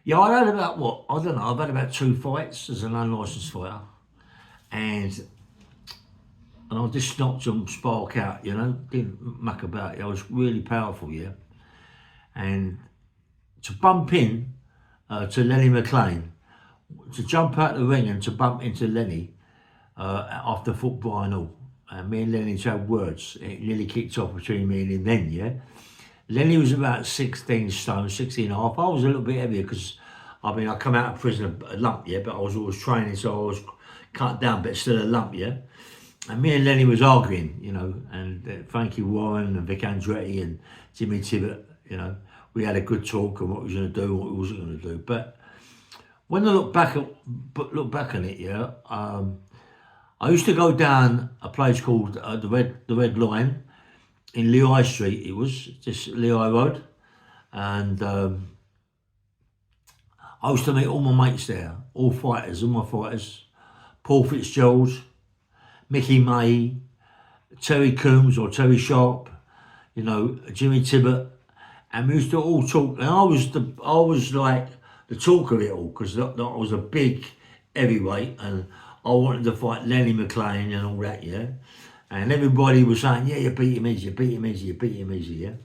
Yeah, I had about what? I don't know. I've had about 2 fights as an unlicensed fighter, and I just knocked some spark out. Didn't muck about. I was really powerful, yeah. And to bump in to Lenny McLean, to jump out the ring and to bump into Lenny after fought Brian Hall. Me and Lenny had words. It nearly kicked off between me and him then, yeah. Lenny was about 16 stone, 16 and a half. I was a little bit heavier because, I come out of prison a lump, yeah, but I was always training, so I was cut down, but still a lump, yeah. And me and Lenny was arguing, and Frankie Warren and Vic Andretti and Jimmy Tibbet, we had a good talk on what we was going to do and what we wasn't going to do. But when I look back on it, yeah, I used to go down a place called the Red Lion in Lehigh Street. It was just Lehigh Road, and I used to meet all my mates there, all my fighters, Paul Fitzgerald, Mickey May, Terry Coombs or Terry Sharp, Jimmy Tibbet, and we used to all talk. And I was like the talk of it all because I was a big heavyweight and I wanted to fight Lenny McLean and all that, yeah. And everybody was saying, yeah, you beat him easy, you beat him easy, you beat him easy, yeah.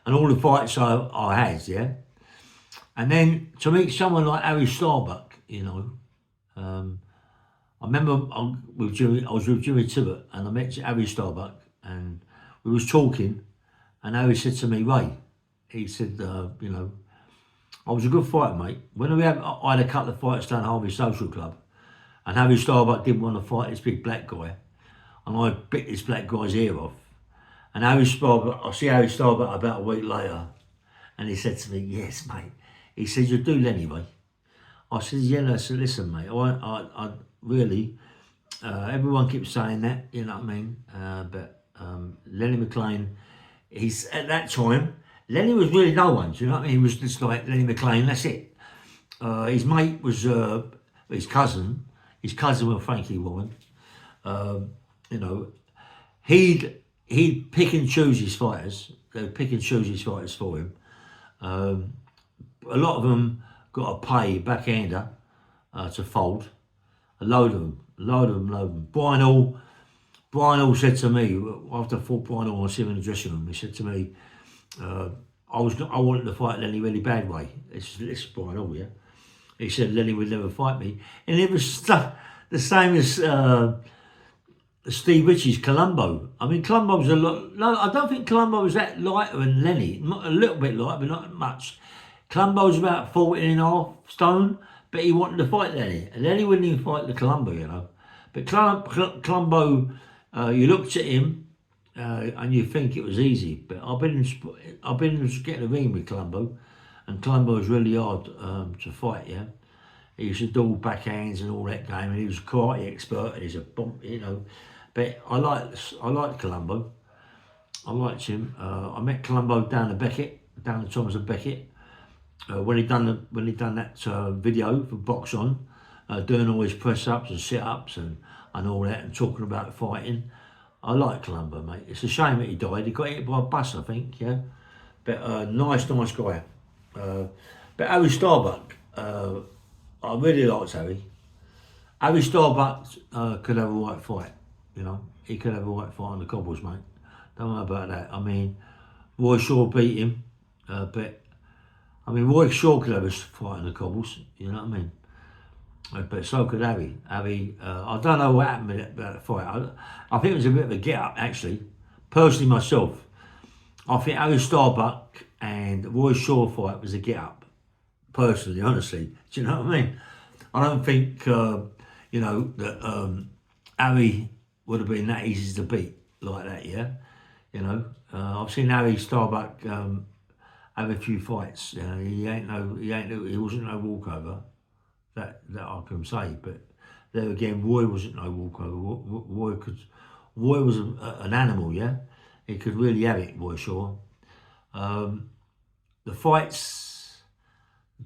And all the fights I had, yeah. And then to meet someone like Harry Starbuck, I remember I was with Jimmy Tibbet and I met Harry Starbuck and we was talking and Harry said to me, Ray, he said, I was a good fighter, mate. I had a couple of fights down Harvey Social Club and Harry Starbuck didn't want to fight this big black guy and I bit this black guy's ear off. And I see Harry Starbuck about a week later and he said to me, yes, mate. He said, you do Lenny, mate. I said, yeah, no, so listen, mate, I really, everyone keeps saying that, you know what I mean? But Lenny McLean, at that time, Lenny was really no one, do you know what I mean? He was just like Lenny McLean, that's it. His mate was his cousin was Frankie Warren. He'd pick and choose his fighters. They would pick and choose his fighters for him. A lot of them got to pay backhander to fold. A load of them. Brian Hall said to me, after I fought Brian Hall, I see him in the dressing room, he said to me, I wanted to fight Lenny really bad way. This is Brian Hall, yeah? He said Lenny would never fight me. And it was the same as Steve Ritchie's Columbo. I mean, Columbo was I don't think Columbo was that lighter than Lenny. Not a little bit lighter, but not much. Columbo was about 14 and a half stone, but he wanted to fight Lenny. And Lenny wouldn't even fight the Columbo, But Columbo, you looked at him and you think it was easy. But I've been getting a ring with Columbo, and Columbo was really hard to fight, yeah. He used to do all backhands and all that game, and he was a karate expert, and he's a bump, But I liked Columbo. I liked him. I met Columbo down the Thomas and Beckett. When he done that video for Box On, doing all his press ups and sit ups and all that, and talking about fighting, I like Columbo, mate. It's a shame that he died. He got hit by a bus, I think, yeah. But nice guy. But Harry Starbuck, I really liked Harry. Harry Starbuck could have a right fight, He could have a right fight on the cobbles, mate. Don't worry about that. I mean, Roy Shaw beat him, but Roy Shaw could have a fight on the cobbles, you know what I mean? But so could Harry. I don't know what happened with that fight. I think it was a bit of a get-up, actually. Personally, myself, I think Harry Starbuck and Roy Shaw fight was a get-up. Personally, honestly. Do you know what I mean? I don't think, that Harry would have been that easy to beat like that, yeah? I've seen Harry Starbuck have a few fights. He wasn't no walkover. That I can say, but there again, Roy wasn't no walkover. Roy was an animal, yeah. He could really have it, Roy Shaw. The fights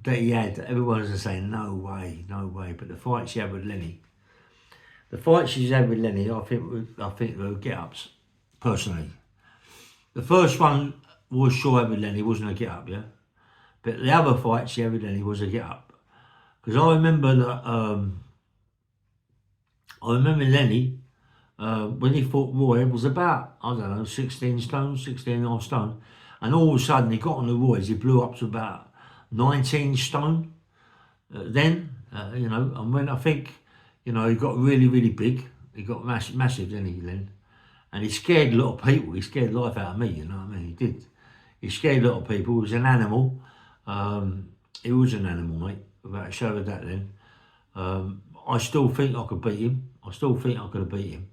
that he had, everyone was saying no way. But the fights he had with Lenny, I think were get-ups. Personally, the first one Roy Shaw had with Lenny wasn't a get-up, yeah. But the other fights, evidently, was a get up. Because I remember that, I remember Lenny, when he fought Roy, was about, I don't know, 16 stone, 16 and a half stone. And all of a sudden, he got on the Roy's, he blew up to about 19 stone. And when I think, he got really, really big. He got massive, didn't he, Len? And he scared a lot of people. He scared the life out of me, you know what I mean? He did. He scared a lot of people. He was an animal. He was an animal, mate, without a shadow of doubt then. I still think I could beat him. I still think I could have beat him.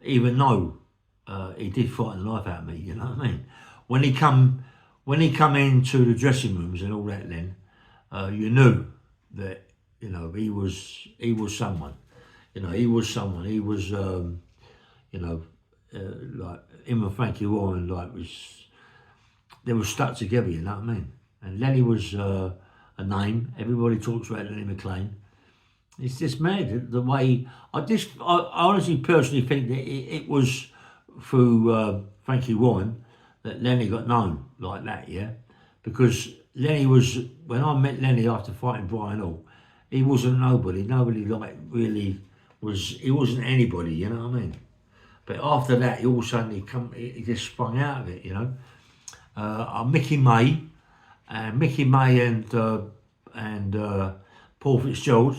Even though he did frighten the life out of me, you know what I mean? When he come into the dressing rooms and all that then, you knew that, he was someone. He was someone. He was, like him and Frankie Warren, they were stuck together, you know what I mean? And Lenny was a name. Everybody talks about Lenny McLean. It's just mad the way I honestly personally think that it was through Frankie Warren that Lenny got known like that, yeah. Because Lenny was, when I met Lenny after fighting Brian Hall, he wasn't nobody. Nobody really was. He wasn't anybody, you know what I mean? But after that, he all of a sudden he just sprung out of it, you know. Mickey May and Paul Fitzgerald.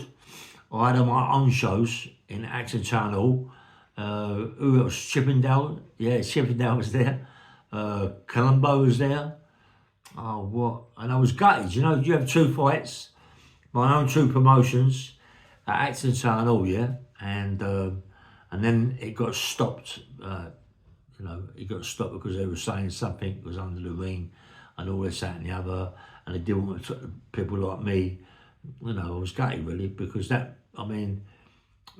I had on my own shows in Acton Town Hall. Who else? Chippendale. Yeah, Chippendale was there. Colombo was there. Oh, what? And I was gutted. You have 2 fights, my own 2 promotions at Acton Town Hall, yeah? And then it got stopped. It got stopped because they were saying something was under the ring and all this, that and the other. And they didn't want people like me. I was gutted really because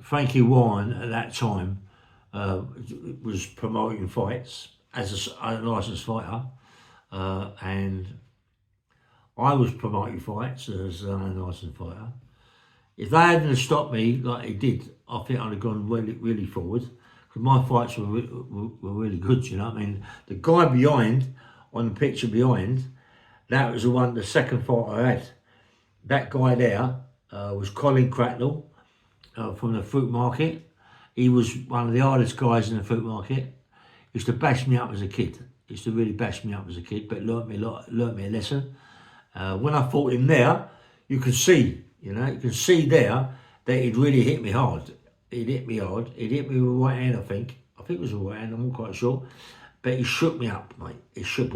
Frankie Warren at that time was promoting fights as a licensed fighter, and I was promoting fights as an unlicensed fighter. If they hadn't stopped me like they did, I think I'd have gone really, really forward because my fights were really good. You know what I mean? The guy behind, on the picture behind, that was the second fight I had. That guy there was Colin Cracknell from the fruit market. He was one of the hardest guys in the fruit market. He used to bash me up as a kid. He used to really bash me up as a kid, but learnt me a lesson. When I fought him there, you could see, there that he'd really hit me hard. He'd hit me hard. He'd hit me with a right hand, I think. I think it was a right hand, I'm not quite sure. But he shook me up, mate. He shook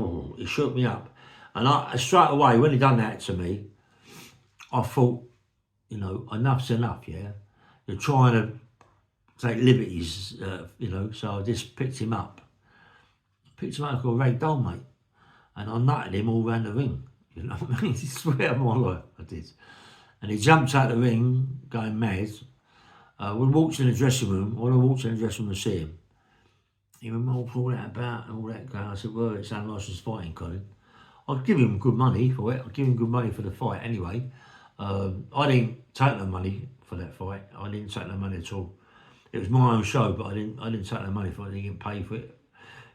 me up. And I straight away, when he done that to me, I thought, enough's enough, yeah? You're trying to take liberties, so I just picked him up. Picked him up like a rag doll, mate. And I nutted him all round the ring. You know what I mean? I swear on my life, I did. And he jumped out the ring, going mad. We walked in the dressing room. When I walked in the dressing room to see him, he went, what's all that about and all that going? I said, well, it's unlicensed fighting, Colin. I'd give him good money for it. I'd give him good money for the fight anyway. I didn't take no money for that fight. I didn't take no money at all. It was my own show, but I didn't take no money for it. I didn't get paid for it,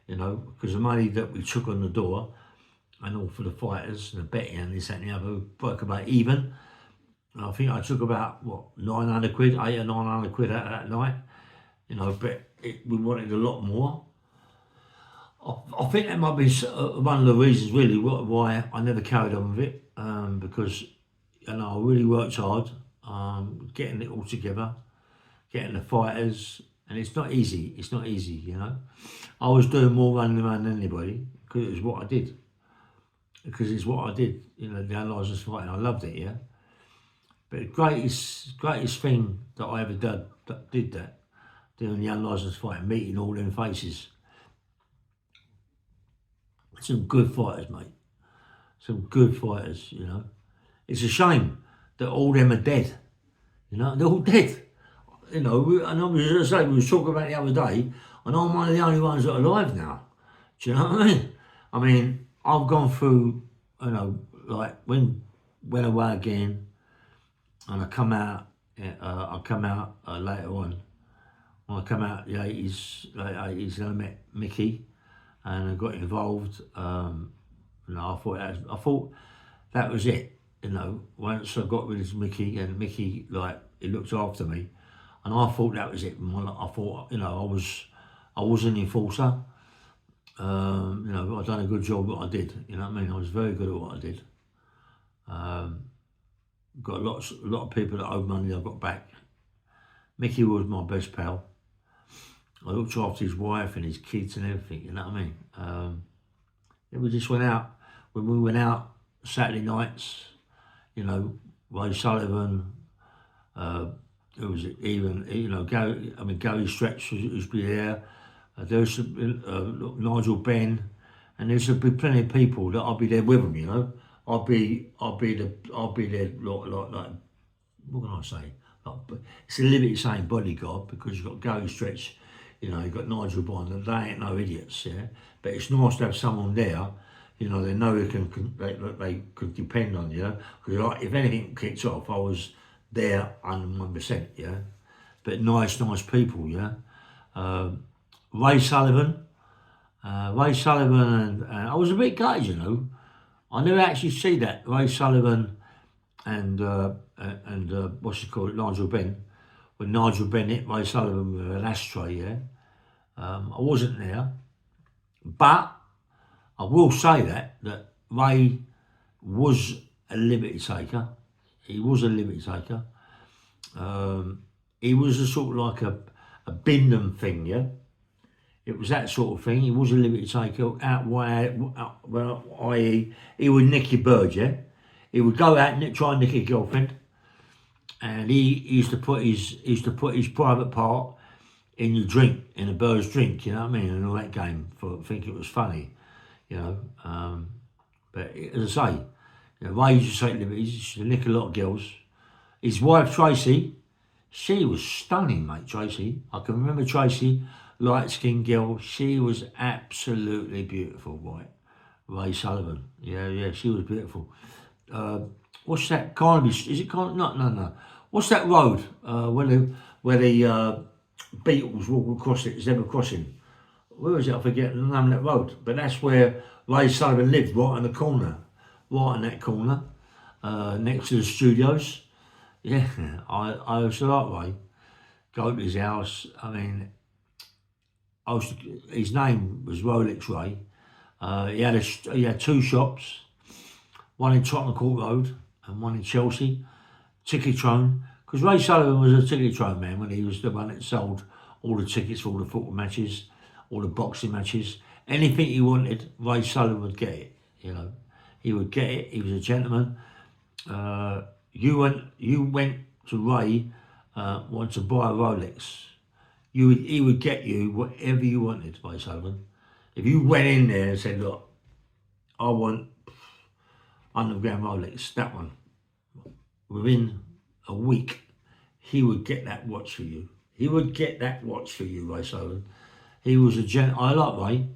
because the money that we took on the door and all for the fighters and the betting and this, that and the other, broke about even. And I think I took about, 900 quid, 800 or 900 quid out of that night, but we wanted a lot more. I think that might be one of the reasons really why I never carried on with it, because I really worked hard, getting it all together, getting the fighters, and it's not easy. It's not easy, I was doing more running around than anybody because it was what I did. Because it's what I did, the unlicensed fighting. I loved it, yeah. But the greatest thing that I ever did doing the unlicensed fighting, meeting all them faces. Some good fighters, mate. Some good fighters, It's a shame that all them are dead. They're all dead. And I was we were talking about it the other day, and I'm one of the only ones that are alive now. Do you know what I mean? I've gone through, like when went away again, and I come out later on. When I come out the late 80s, I met Mickey, and I got involved. I thought that was it. You know, once I got rid of Mickey, and Mickey, like, he looked after me, and I thought that was it. I thought, you know, I was an enforcer. You know, I done a good job what I did. You know what I mean? I was very good at what I did. Got a lot of people that owed money I got back. Mickey was my best pal. I looked after his wife and his kids and everything. You know what I mean? We just went out. When we went out Saturday nights, you know, Ray Sullivan, it was even, you know, Gary Stretch used to be there. There was Nigel Benn, and there's be plenty of people that I'll be there with them. You know, I'll be there like what can I say? Like, it's a little bit saying bodyguard because you've got Gary Stretch, you know, you've got Nigel Bond, and they ain't no idiots, yeah. But it's nice to have someone there, you know, they know they could depend on you. Because like, if anything kicks off, I was there 100%, yeah. But nice people, yeah. Ray Sullivan, and I was a bit gutted, you know. I never actually see that Ray Sullivan and what's it called, Nigel Benn. When Nigel Benn hit Ray Sullivan with an ashtray, yeah. I wasn't there, but I will say that Ray was a liberty taker. He was a liberty taker. He was a sort of like a Bindham thing, yeah. It was that sort of thing. He was a liberty taker, i.e. he would nick your bird, yeah. He would go out and try and nick a girlfriend, and he used to put his private part in your drink, in a bird's drink, you know what I mean, and all that game for think it was funny, you know. But as I say, you know, Ray used to take liberties, he used to nick a lot of girls. His wife Tracy, she was stunning, mate. Tracy, I can remember Tracy, light-skinned girl. She was absolutely beautiful, right? Ray Sullivan, yeah, she was beautiful. What's that? Carnaby? Is it Carnaby? No. What's that road where the Beatles walk across it? Zebra crossing. Where is it? I forget the name of that road. But that's where Ray Sullivan lived, right in the corner, right in that corner, next to the studios. Yeah, I used to like Ray. Go to his house. I mean, his name was Rolex Ray. He had two shops, one in Tottenham Court Road and one in Chelsea. Ticketrone, because Ray Sullivan was a Ticketrone man when he was the one that sold all the tickets for all the football matches, all the boxing matches. Anything he wanted, Ray Sullivan would get it. You know, he would get it. He was a gentleman. You went to Ray, wanted to buy a Rolex. He would get you whatever you wanted, Ray Sullivan. If you went in there and said, look, I want 100 grand Rolex, that one, within a week, he would get that watch for you. He would get that watch for you, Ray Sullivan. He was a I like Ray.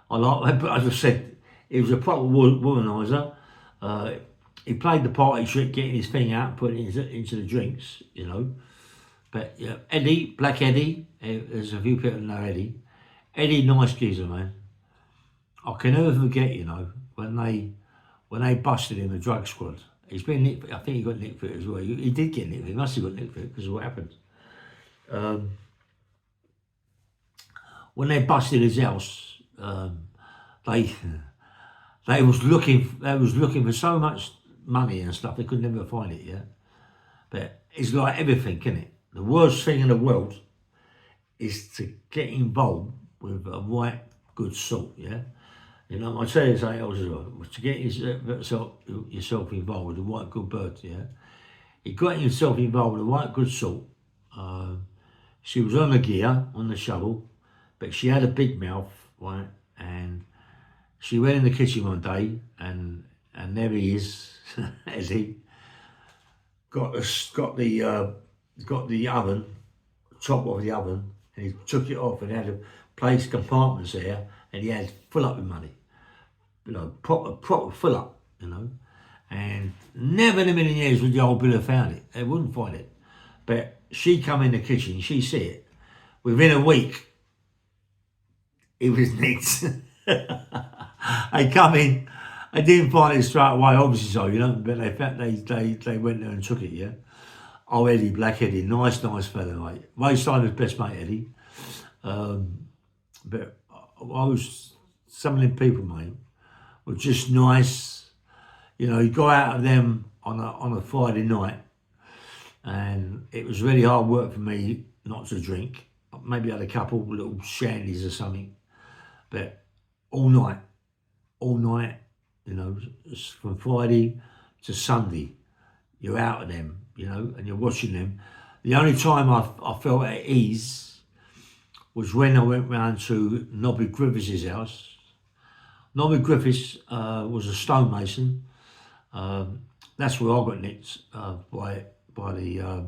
But as I said, he was a proper womanizer. He played the party trick, getting his thing out and putting it into the drinks, you know. But yeah, Eddie, Black Eddie, there's a few people that know Eddie. Eddie, nice geezer, man. I can never forget, you know, when they busted him, the drug squad. He's been nicked, I think he got nicked for it as well. He did get nicked for it. He must have got nicked for it because of what happened. When they busted his house, they was looking for so much money and stuff they could never find it. Yeah, but it's like everything, isn't it? The worst thing in the world is to get involved with a right good sort. Yeah. You know, I tell you something else as well. To get yourself involved with a white good bird, yeah. He got himself involved with a white good salt. She was on the gear, on the shovel, but she had a big mouth, right? And she went in the kitchen one day, and there he is, Eddie. Got the oven, top of the oven, and he took it off and had to place compartments there, and he had full up with money. You know, proper fill up, you know. And never in a million years would the old Bill have found it. They wouldn't find it. But she come in the kitchen, she see it. Within a week, it was nicked. They come in, I didn't find it straight away, obviously so, you know, but they went there and took it, yeah. Oh, Eddie, Black Eddie, nice fella, mate. Ray Steiner's best mate, Eddie. But I was, some of them people, mate, were just nice. You know, you go out of them on a Friday night, and it was really hard work for me not to drink. Maybe I had a couple little shandies or something, but all night, you know, from Friday to Sunday, you're out of them, you know, and you're watching them. The only time I felt at ease was when I went round to Nobby Griffiths' house. Nobby Griffiths was a stonemason. That's where I got nicked by the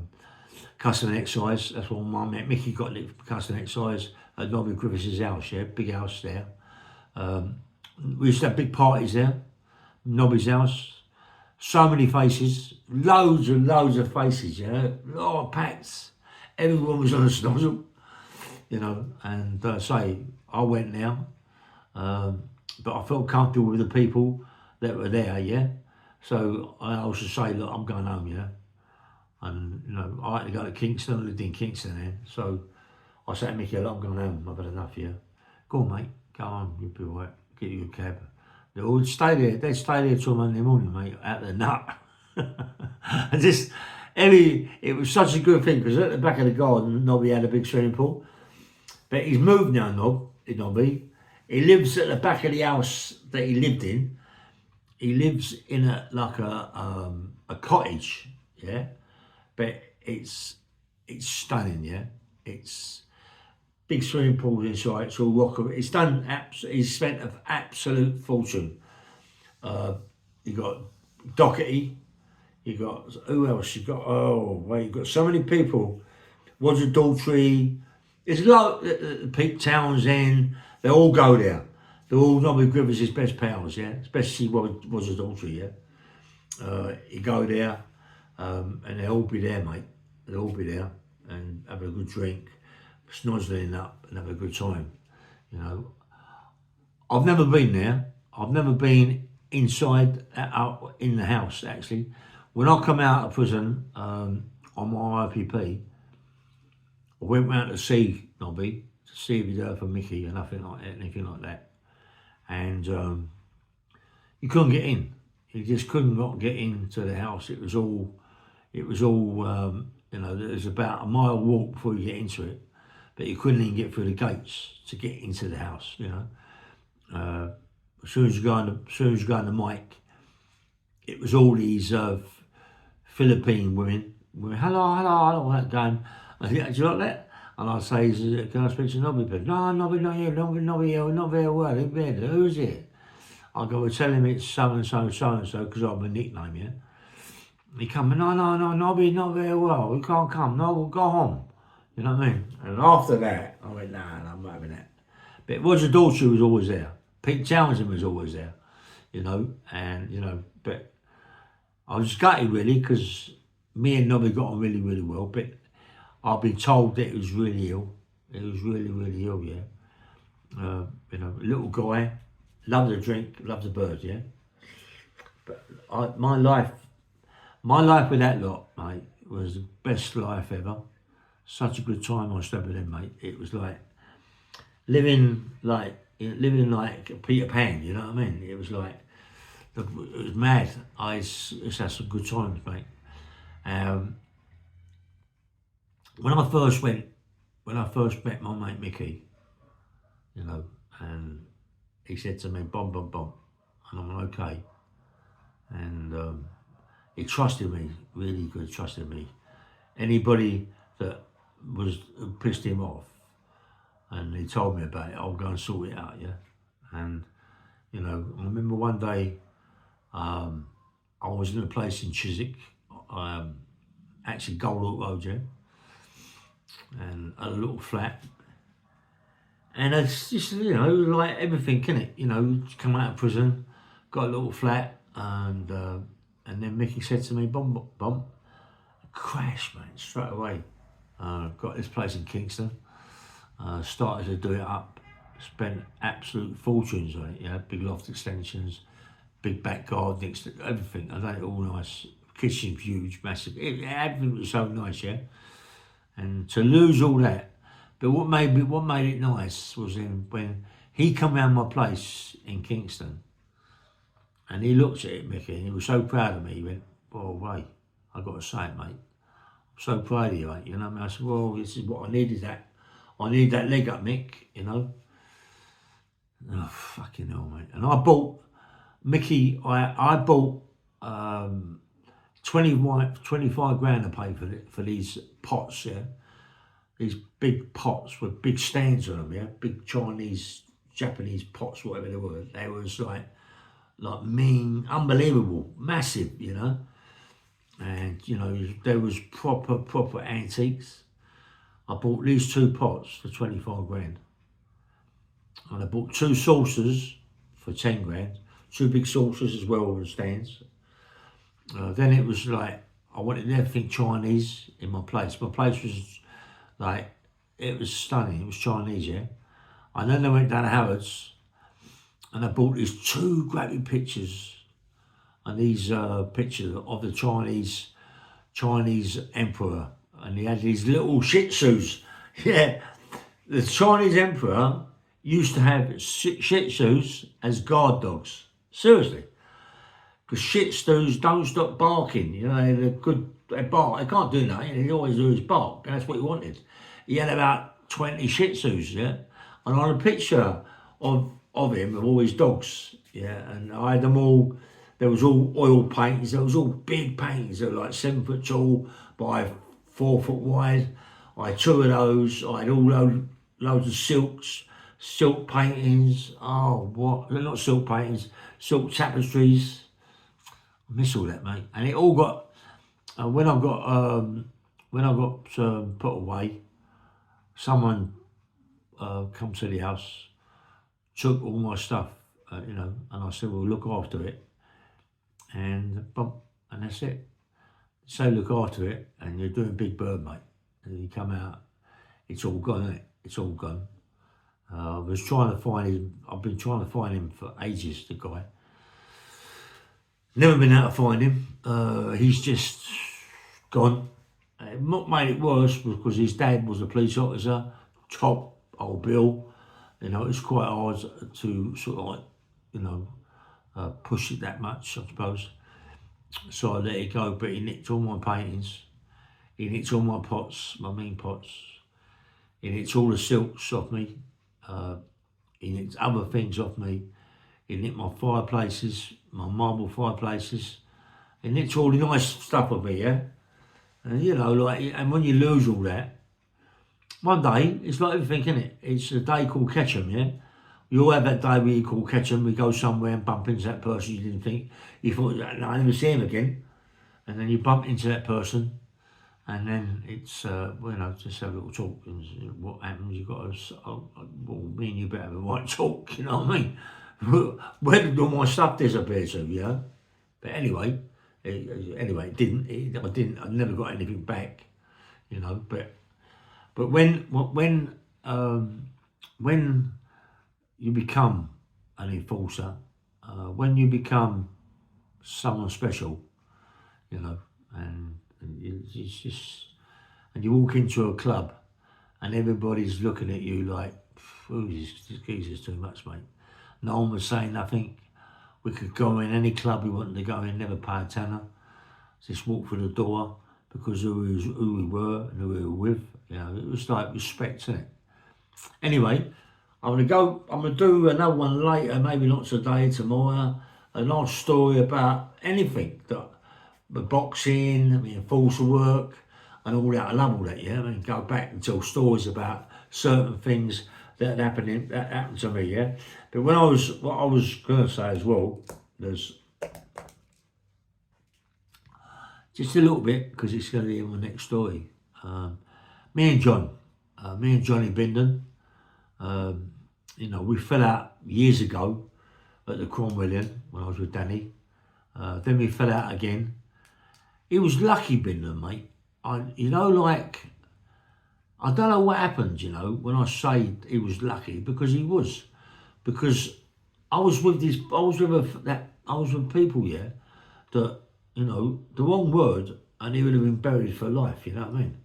custom excise. That's where my mate Mickey got nicked for custom excise at Nobby Griffiths' house, yeah, big house there. We used to have big parties there, Nobby's house. So many faces, loads and loads of faces, yeah, a lot of packs. Everyone was on a snozzle, you know, and say, I went there, but I felt comfortable with the people that were there, yeah. So I also say, look, I'm going home, yeah. And, you know, I had to go to Kingston, I lived in Kingston then. So I said to Mickey, look, I'm going home, I've had enough, yeah. Go on, mate, go on, you'll be all right, get you a cab. They would stay there. They'd stay there till Monday morning, mate, out the nut. And just it was such a good thing because at the back of the garden, Nobby had a big swimming pool. But he's moved now, Nobby. He lives at the back of the house that he lived in. He lives in a cottage, yeah. But it's stunning, yeah. It's big swimming pool inside. It's all rock. It's done. He's spent an absolute fortune. You got Doherty. You got who else? You got you got so many people. Roger Daltrey. There's a lot. Pete Townsend. They all go there. They're all Nobby Griffiths' best pals, yeah. Especially Roger Daltrey, yeah. You go there, and they'll all be there, mate. They'll all be there and have a good drink, snozzling up and have a good time, you know. I've never been there. I've never been inside, out in the house, actually. When I come out of prison on my IPP, I went round to see Nobby, to see if he'd heard from Mickey or anything like that. And you couldn't get in. You just couldn't not get into the house. It was all, you know, there's about a mile walk before you get into it. But you couldn't even get through the gates to get into the house, you know. As soon as you go on the mic, it was all these Philippine women. Hello, that game. Do you like that? And I say, can I speak to Nobby? No, Nobby, not here. Nobby, not very well. Who's it? I go, well, tell him it's so and so, because I'm a nickname, yeah. He come, no, Nobby, not very well. He can't come. No, we'll go home. You know what I mean? And after that, I went, nah, I'm not having that. But Roger Daltrey was always there. Pete Townsend was always there, you know, and, you know, but I was gutted really because me and Nobby got on really, really well, but I've been told that he was really ill. He was really, really ill, yeah. You know, little guy, loved a drink, loved a bird, yeah. But my life with that lot, mate, was the best life ever. Such a good time I spent with them, mate. It was like living like Peter Pan, you know what I mean? It was like, it was mad. It's had some good times, mate. When I first met my mate Mickey, you know, and he said to me, bomb, and I'm okay. And he trusted me, really good, trusted me. Anybody that pissed him off, and he told me about it, I'll go and sort it out, yeah. And, you know, I remember one day, I was in a place in Chiswick, actually Goldhawk Road, yeah, and a little flat. And it's just, you know, like everything, innit? You know, come out of prison, got a little flat, and then Mickey said to me, bomb, crash, man, straight away. Got this place in Kingston, started to do it up, spent absolute fortunes on it, yeah, big loft extensions, big back garden next to everything. I done it all nice. Kitchen's huge, massive. Everything was so nice, yeah. And to lose all that, but what made it nice was when he come round my place in Kingston, and he looked at it, Mickey, and he was so proud of me. He went, "Oh, wait, I got to say it, mate. I'm so proud of you, mate." You know what I mean? I said, "Well, this is what I needed. I need that leg up, Mick. You know." Oh, fucking hell, mate. And I bought Mickey. I bought 25 grand to pay for these pots, yeah. These big pots with big stands on them, yeah. Big Chinese, Japanese pots, whatever they were. They was like mean, unbelievable, massive, you know. And you know, there was proper antiques. I bought these 2 pots for 25 grand. And I bought 2 saucers for 10 grand. 2 big saucers as well with stands. Then it was like, I wanted everything Chinese in my place. My place was like, it was stunning. It was Chinese, yeah. And then I went down to Harrods and I bought these 2 great big pictures. And these pictures of the Chinese emperor. And he had these little Shih Tzus. Yeah, the Chinese emperor used to have Shih Tzus as guard dogs. Seriously. Because Shih Tzus don't stop barking. You know, they bark. They can't do nothing. They always do is bark. And that's what he wanted. He had about 20 Shih Tzus, yeah. And I had a picture of him, of all his dogs, yeah. And I had them all, there was all oil paintings. There was all big paintings. They were like 7 foot tall by 4 foot wide. I had 2 of those. I had all loads of silk paintings. Oh, what? They're not silk paintings, silk tapestries. I miss all that, mate. And it all got when I got put away. Someone come to the house, took all my stuff, you know, and I said, "Well, look after it," and that's it. Say look after it, and you're doing Big Bird, mate. And you come out, it's all gone, isn't it? It's all gone. I was trying to find him. I've been trying to find him for ages, the guy. Never been able to find him. He's just gone. What made it worse was because his dad was a police officer, top old Bill. You know, it's quite hard to sort of like, you know, push it that much, I suppose. So I let it go, but he nicked all my paintings. He nicked all my pots, my mean pots. He nicked all the silks off me. He nicked other things off me. He nicked my fireplaces, my marble fireplaces. He nicked all the nice stuff off me, yeah? And you know, like, and when you lose all that, one day, it's like everything, isn't it? It's a day called Ketchum, yeah? You all have that day where you call Ketchum, we go somewhere and bump into that person you didn't think, you thought, no, I never see him again. And then you bump into that person, and then it's, well, you know, just have a little talk. And what happens, you've got to, well, me and you better have a right talk, you know what I mean? Where did all my stuff disappear to, you know? But anyway, it didn't. I never got anything back, you know. But when you become an enforcer, when you become someone special, you know, and it's just, and you walk into a club, and everybody's looking at you like, "Oh, this geezer's too much, mate." No one was saying nothing. We could go in any club we wanted to go in, never pay a tenner. Just walk through the door because who we were and who we were with. You know, it was like respect, isn't it? Anyway, I'm gonna do another one later, maybe not today, tomorrow. A nice story about anything, the boxing, enforcer work, and all that. I love all that, yeah. I mean, go back and tell stories about certain things that happened to me, yeah. But what I was gonna say as well, there's just a little bit because it's gonna be in my next story. Me and Johnny Bindon, you know, we fell out years ago at the Cromwellian when I was with Danny. Then we fell out again. He was lucky, Bindon, mate. You know, like, I don't know what happened, you know, when I say he was lucky, because he was. Because I was with I was with people, yeah, that, you know, the wrong word and he would have been buried for life, you know what I mean?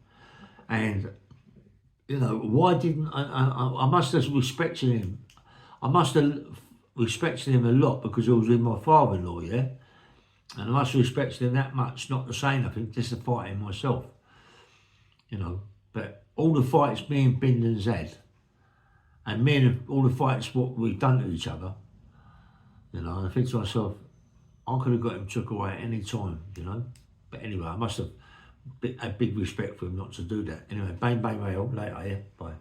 And, you know, why didn't I must have respected him. I must have respected him a lot because I was with my father-in-law, yeah? And I must have respected him that much not to say nothing, just to fight him myself, you know. But all the fights me and Bindon's had, and me and all the fights what we've done to each other, you know, and I think to myself, I could have got him took away at any time, you know. But anyway, I must have had big respect for him not to do that. Anyway, bang, bang, bang, later, yeah, bye.